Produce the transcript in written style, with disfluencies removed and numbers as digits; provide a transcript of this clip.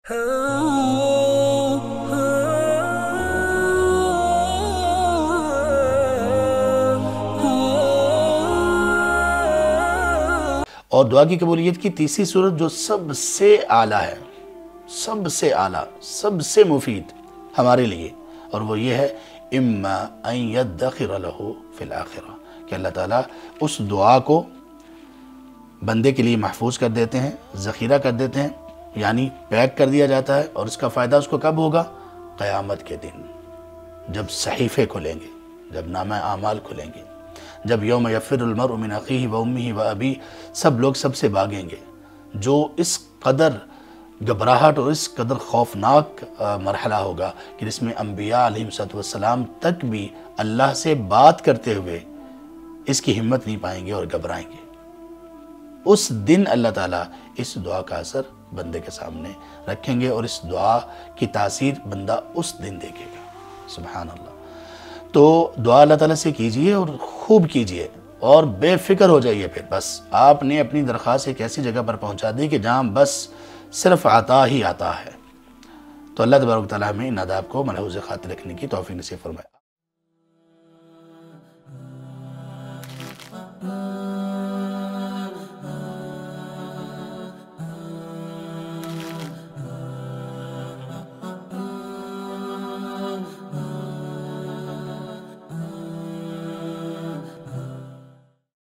اور دعا کی قبولیت کی تیسری صورت جو سب سے اعلیٰ ہے، سب سے اعلیٰ، سب سے مفید ہمارے لیے، اور وہ یہ ہے اما ان یدخر لہ فی الآخرہ، کہ اللہ تعالیٰ اس دعا کو بندے کے لیے محفوظ کر دیتے ہیں، ذخیرہ کر دیتے ہیں، یعنی پیک کر دیا جاتا ہے، اور اس کا فائدہ اس کو کب ہوگا؟ قیامت کے دن، جب صحیفے کھلیں گے، جب نامہ اعمال کھلیں گے، جب یوم یفر المرء من اخیہ و امہ و ابیہ، سب لوگ سب سے بھاگیں گے۔ جو اس قدر گھبراہٹ اور اس قدر خوفناک مرحلہ ہوگا کہ جس میں انبیاء علیہ السلام تک بھی اللہ سے بات کرتے ہوئے اس کی ہمت نہیں پائیں گے اور گھبرائیں گے۔ اس دن اللہ تعالیٰ اس دعا کا اثر بندے کے سامنے رکھیں گے، اور اس دعا کی تاثیر بندہ اس دن دیکھے گا۔ سبحان اللہ۔ تو دعا اللہ تعالیٰ سے کیجئے اور خوب کیجئے، اور بے فکر ہو جائیے۔ پھر بس آپ نے اپنی درخواست ایک ایسی جگہ پر پہنچا دی کہ جہاں بس صرف عطا ہی عطا ہے۔ تو اللہ تبارک و تعالیٰ ہمیں ان آداب کو ملحوظ خاطر رکھنے کی توفیق نصیب فرمائے۔